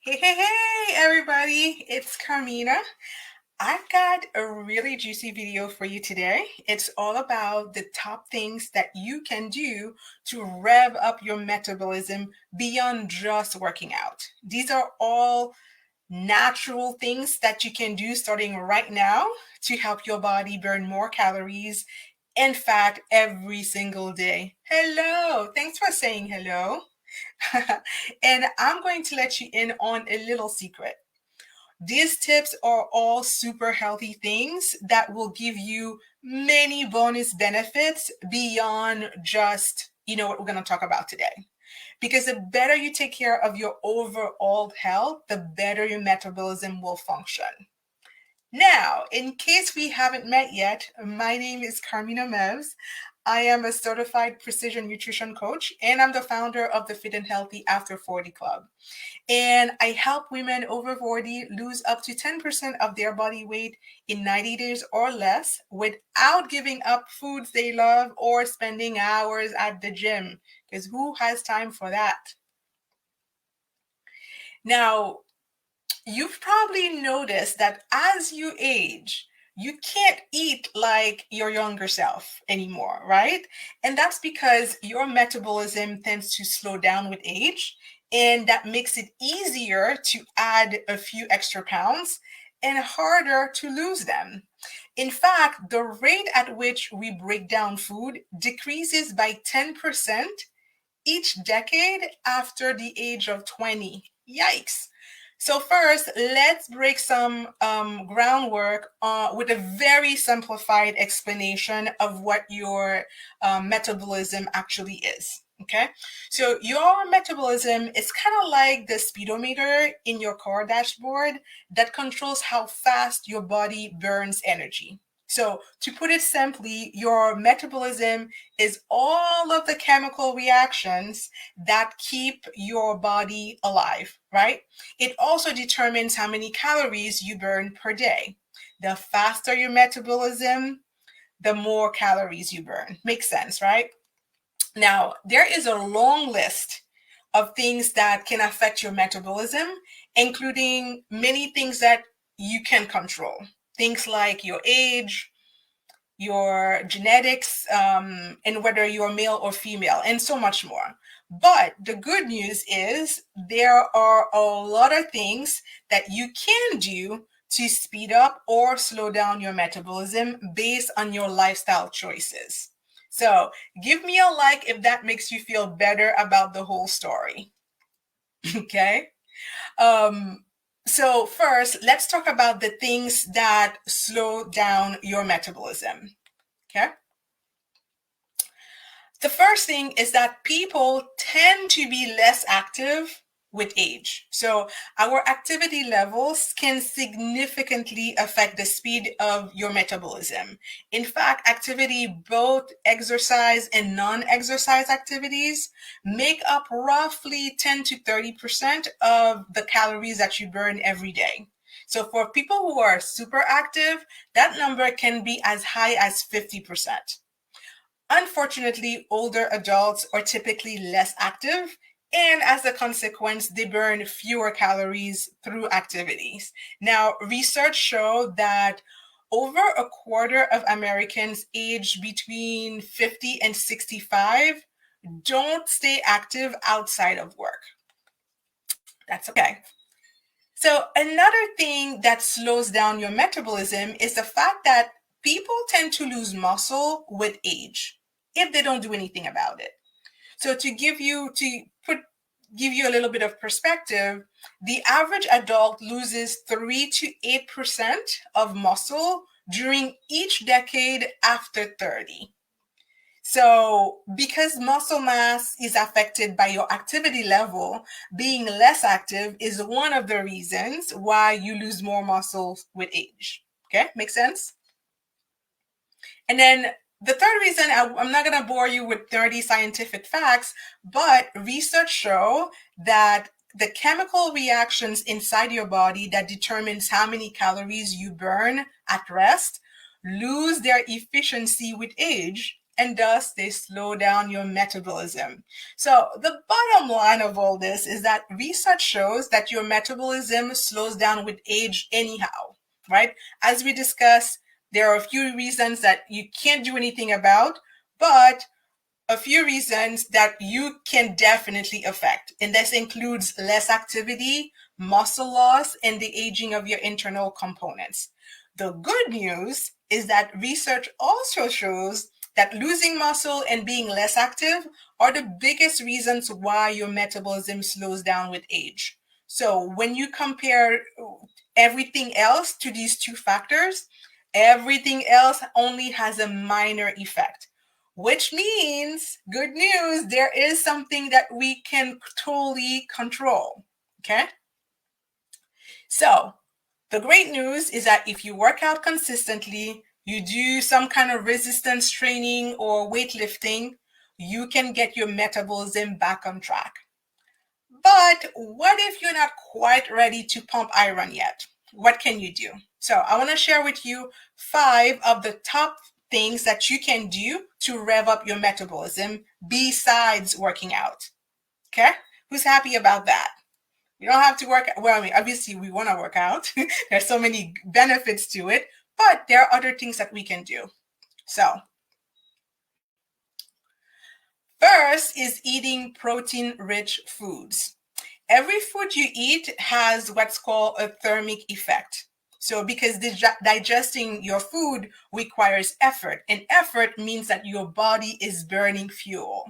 Hey, everybody, it's Carmina. I've got a really juicy video for you today. It's all about the top things that you can do to rev up your metabolism beyond just working out. These are all natural things that you can do starting right now to help your body burn more calories and fat every single day. Hello, thanks for saying hello. And I'm going to let you in on a little secret. These tips are all super healthy things that will give you many bonus benefits beyond just, what we're going to talk about today. Because the better you take care of your overall health, the better your metabolism will function. Now, in case we haven't met yet, my name is Carmina Mevs. I am a certified precision nutrition coach, and I'm the founder of the Fit and Healthy After 40 Club. And I help women over 40 lose up to 10% of their body weight in 90 days or less without giving up foods they love or spending hours at the gym. Because who has time for that? Now, you've probably noticed that as you age, you can't eat like your younger self anymore, right? And that's because your metabolism tends to slow down with age, and that makes it easier to add a few extra pounds and harder to lose them. In fact, the rate at which we break down food decreases by 10% each decade after the age of 20. Yikes. So first, let's break some groundwork with a very simplified explanation of what your metabolism actually is. Okay, so your metabolism is kind of like the speedometer in your car dashboard that controls how fast your body burns energy. So to put it simply, your metabolism is all of the chemical reactions that keep your body alive, right? It also determines how many calories you burn per day. The faster your metabolism, the more calories you burn. Makes sense, right? Now, there is a long list of things that can affect your metabolism, including many things that you can control. Things like your age, your genetics, and whether you're male or female, and so much more. But the good news is there are a lot of things that you can do to speed up or slow down your metabolism based on your lifestyle choices. So give me a like if that makes you feel better about the whole story. Okay. So first, let's talk about the things that slow down your metabolism. Okay. The first thing is that people tend to be less active with age. So our activity levels can significantly affect the speed of your metabolism. In fact, activity, both exercise and non-exercise activities, make up roughly 10 to 30% of the calories that you burn every day. So for people who are super active, that number can be as high as 50%. Unfortunately, older adults are typically less active, and as a consequence, they burn fewer calories through activities. Now, research showed that over a quarter of Americans aged between 50 and 65 don't stay active outside of work. That's okay. So, another thing that slows down your metabolism is the fact that people tend to lose muscle with age if they don't do anything about it. So give you a little bit of perspective, the average adult loses 3 to 8% of muscle during each decade after 30. So because muscle mass is affected by your activity level, being less active is one of the reasons why you lose more muscle with age. Okay, makes sense? And then the third reason, I'm not going to bore you with 30 scientific facts, but research show that the chemical reactions inside your body that determines how many calories you burn at rest lose their efficiency with age and thus they slow down your metabolism. So the bottom line of all this is that research shows that your metabolism slows down with age anyhow, right? As we discussed, there are a few reasons that you can't do anything about, but a few reasons that you can definitely affect. And this includes less activity, muscle loss, and the aging of your internal components. The good news is that research also shows that losing muscle and being less active are the biggest reasons why your metabolism slows down with age. So when you compare everything else to these two factors, everything else only has a minor effect, which means, good news, there is something that we can totally control. Okay? So, the great news is that if you work out consistently, you do some kind of resistance training or weightlifting, you can get your metabolism back on track. But what if you're not quite ready to pump iron yet? What can you do? So I want to share with you 5 of the top things that you can do to rev up your metabolism besides working out. Okay? Who's happy about that? You don't have to work. Well, I mean, obviously we want to work out. There's so many benefits to it, but there are other things that we can do. So first is eating protein-rich foods. Every food you eat has what's called a thermic effect. So because digesting your food requires effort, and effort means that your body is burning fuel.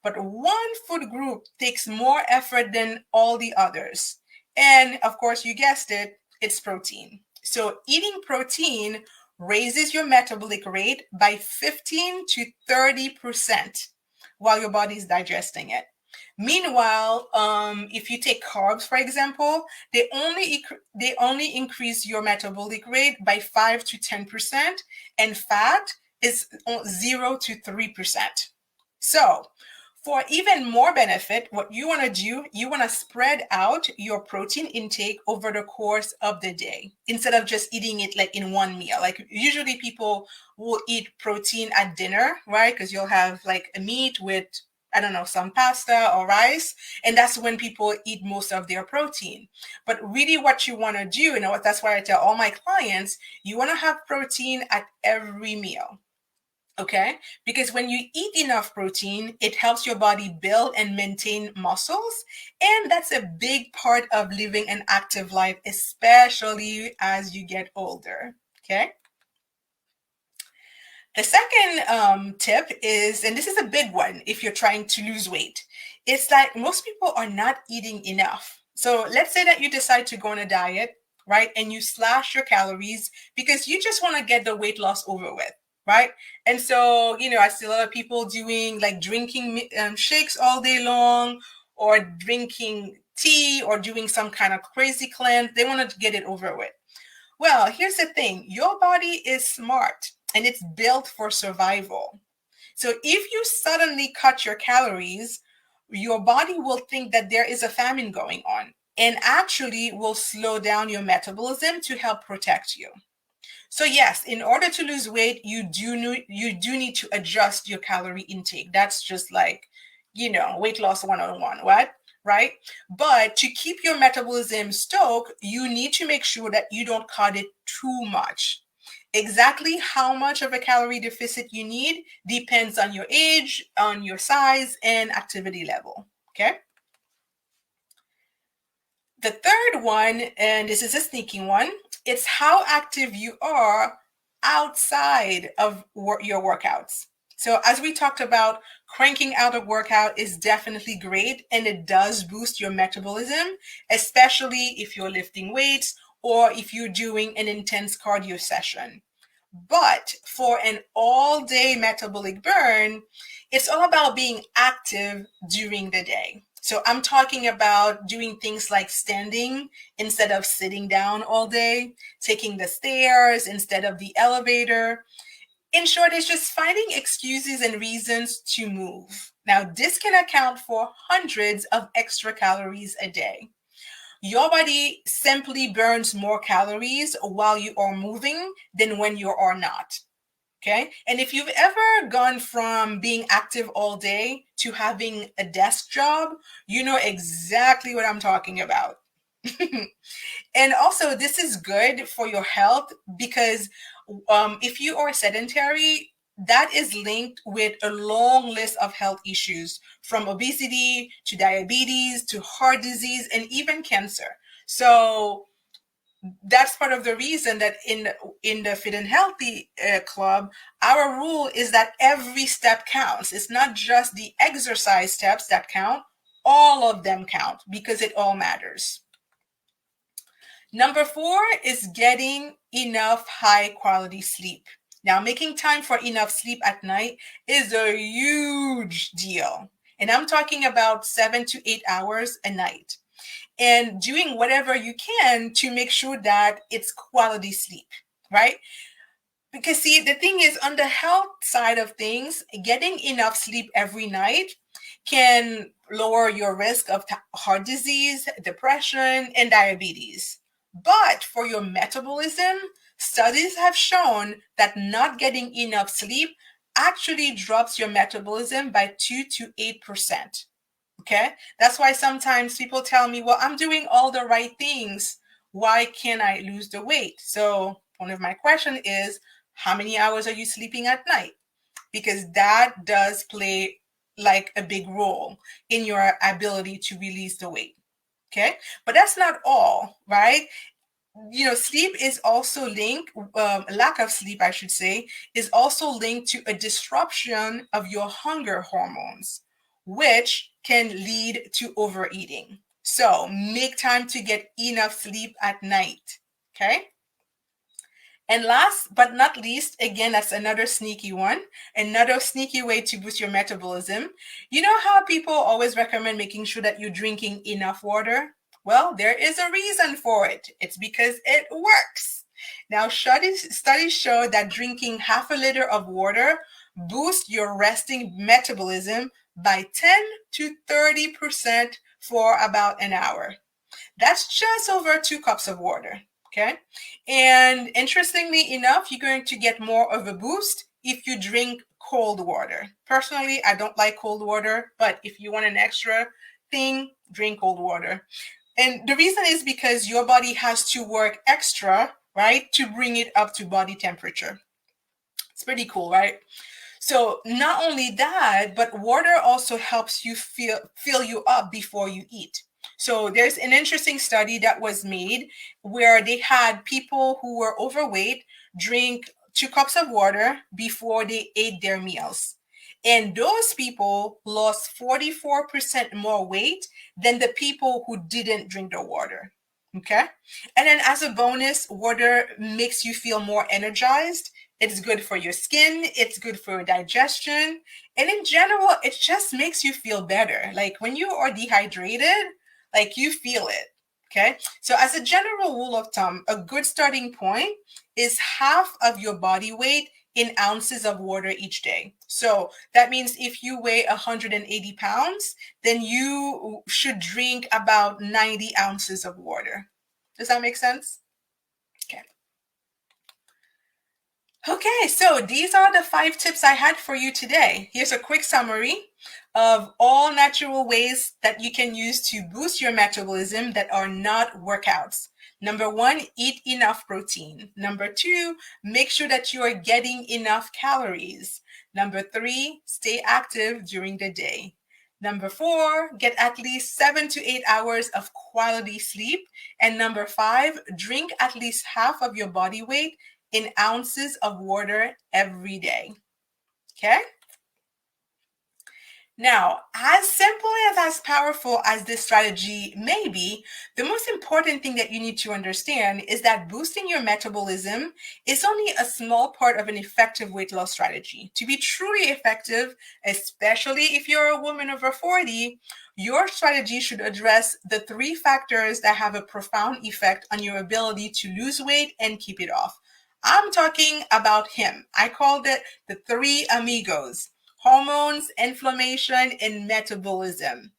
But one food group takes more effort than all the others. And of course, you guessed it, it's protein. So eating protein raises your metabolic rate by 15 to 30% while your body is digesting it. Meanwhile, if you take carbs, for example, they only increase your metabolic rate by 5 to 10%, and fat is 0 to 3%. So, for even more benefit, what you want to do, you want to spread out your protein intake over the course of the day instead of just eating it like in one meal. Like usually people will eat protein at dinner, right? Because you'll have like a meat with, I don't know, some pasta or rice. And that's when people eat most of their protein. But really what you want to do, that's why I tell all my clients, you want to have protein at every meal. Okay? Because when you eat enough protein, it helps your body build and maintain muscles. And that's a big part of living an active life, especially as you get older. Okay? The second tip is, and this is a big one if you're trying to lose weight, it's that most people are not eating enough. So let's say that you decide to go on a diet, right? And you slash your calories because you just want to get the weight loss over with, right? And so, I see a lot of people doing like drinking shakes all day long or drinking tea or doing some kind of crazy cleanse. They want to get it over with. Well, here's the thing. Your body is smart and it's built for survival. So if you suddenly cut your calories, your body will think that there is a famine going on and actually will slow down your metabolism to help protect you. So yes, in order to lose weight, you do need to adjust your calorie intake. That's just like, weight loss 101, what? Right? But to keep your metabolism stoked, you need to make sure that you don't cut it too much. Exactly how much of a calorie deficit you need depends on your age, on your size, and activity level. Okay? The third one, and this is a sneaky one, it's how active you are outside of your workouts. So as we talked about, cranking out a workout is definitely great and it does boost your metabolism, especially if you're lifting weights or if you're doing an intense cardio session. But for an all-day metabolic burn, it's all about being active during the day. So I'm talking about doing things like standing instead of sitting down all day, taking the stairs instead of the elevator. In short, it's just finding excuses and reasons to move. Now, this can account for hundreds of extra calories a day. Your body simply burns more calories while you are moving than when you are not. Okay. And if you've ever gone from being active all day to having a desk job, you know exactly what I'm talking about. And also, this is good for your health because if you are sedentary, that is linked with a long list of health issues from obesity to diabetes to heart disease and even cancer. So that's part of the reason that in the Fit and Healthy Club, our rule is that every step counts. It's not just the exercise steps that count, all of them count because it all matters. Number 4 is getting enough high quality sleep. Now, making time for enough sleep at night is a huge deal. And I'm talking about 7 to 8 hours a night. And doing whatever you can to make sure that it's quality sleep, right? Because, see, the thing is, on the health side of things, getting enough sleep every night can lower your risk of heart disease, depression, and diabetes. But for your metabolism, studies have shown that not getting enough sleep actually drops your metabolism by 2 to 8%. Okay? That's why sometimes people tell me, well, I'm doing all the right things. Why can't I lose the weight? So, one of my questions is, how many hours are you sleeping at night? Because that does play like a big role in your ability to release the weight. Okay? But that's not all, right? You know, sleep is also linked, lack of sleep, I should say, is also linked to a disruption of your hunger hormones, which can lead to overeating. So make time to get enough sleep at night. Okay. And last but not least, again, that's another sneaky one, another sneaky way to boost your metabolism. You know how people always recommend making sure that you're drinking enough water? Well, there is a reason for it. It's because it works. Now, studies show that drinking half a liter of water boosts your resting metabolism by 10 to 30% for about an hour. That's just over 2 cups of water. Okay. And interestingly enough, you're going to get more of a boost if you drink cold water. Personally, I don't like cold water, but if you want an extra thing, drink cold water. And the reason is because your body has to work extra, right, to bring it up to body temperature. It's pretty cool, right? So not only that, but water also helps you fill you up before you eat. So there's an interesting study that was made where they had people who were overweight drink 2 cups of water before they ate their meals. And those people lost 44% more weight than the people who didn't drink the water. Okay. And then as a bonus, water makes you feel more energized. It's good for your skin, it's good for your digestion, and in general, it just makes you feel better. Like when you are dehydrated, like you feel it. Okay. So, as a general rule of thumb, a good starting point is half of your body weight in ounces of water each day. So, that means if you weigh 180 pounds, then you should drink about 90 ounces of water. Does that make sense? Okay. Okay, so these are the 5 tips I had for you today. Here's a quick summary of all natural ways that you can use to boost your metabolism that are not workouts. Number 1, eat enough protein. Number 2, make sure that you are getting enough calories. Number 3, stay active during the day. Number 4, get at least 7 to 8 hours of quality sleep. And number 5, drink at least half of your body weight in ounces of water every day. Okay? Now, as simple and as powerful as this strategy may be, the most important thing that you need to understand is that boosting your metabolism is only a small part of an effective weight loss strategy. To be truly effective, especially if you're a woman over 40, your strategy should address the 3 factors that have a profound effect on your ability to lose weight and keep it off. I'm talking about him. I called it the 3 amigos: hormones, inflammation, and metabolism.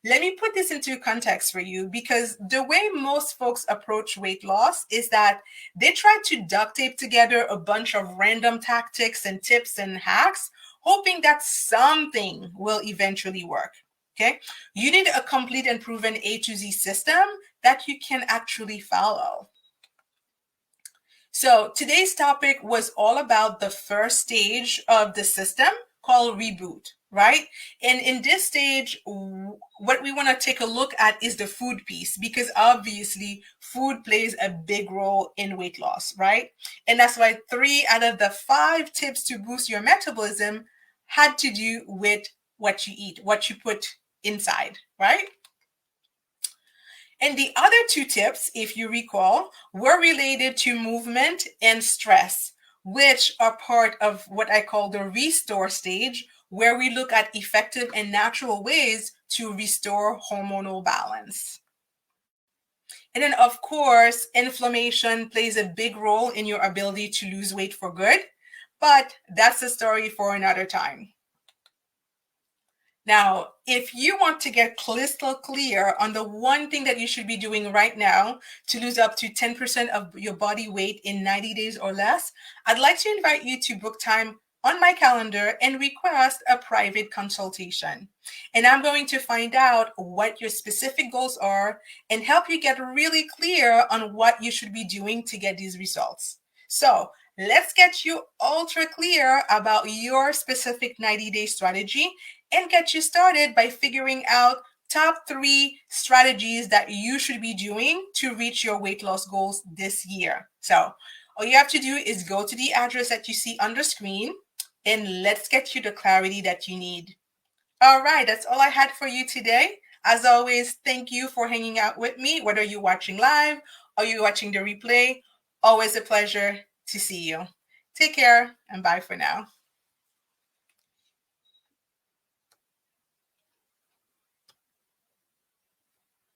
let me put this into context for you, because the way most folks approach weight loss is that they try to duct tape together a bunch of random tactics and tips and hacks, hoping that something will eventually work. Okay, you need a complete and proven A to Z system that you can actually follow. So today's topic was all about the first stage of the system called reboot, right? And in this stage, what we want to take a look at is the food piece, because obviously food plays a big role in weight loss, right? And that's why 3 out of the 5 tips to boost your metabolism had to do with what you eat, what you put inside, right? And the other 2 tips, if you recall, were related to movement and stress, which are part of what I call the restore stage, where we look at effective and natural ways to restore hormonal balance. And then, of course, inflammation plays a big role in your ability to lose weight for good, but that's a story for another time. Now, if you want to get crystal clear on the one thing that you should be doing right now to lose up to 10% of your body weight in 90 days or less, I'd like to invite you to book time on my calendar and request a private consultation. And I'm going to find out what your specific goals are and help you get really clear on what you should be doing to get these results. So let's get you ultra clear about your specific 90-day strategy and get you started by figuring out top 3 strategies that you should be doing to reach your weight loss goals this year. So all you have to do is go to the address that you see on the screen, and let's get you the clarity that you need. All right, that's all I had for you today. As always, thank you for hanging out with me, whether you're watching live or you're watching the replay. Always a pleasure to see you. Take care and bye for now.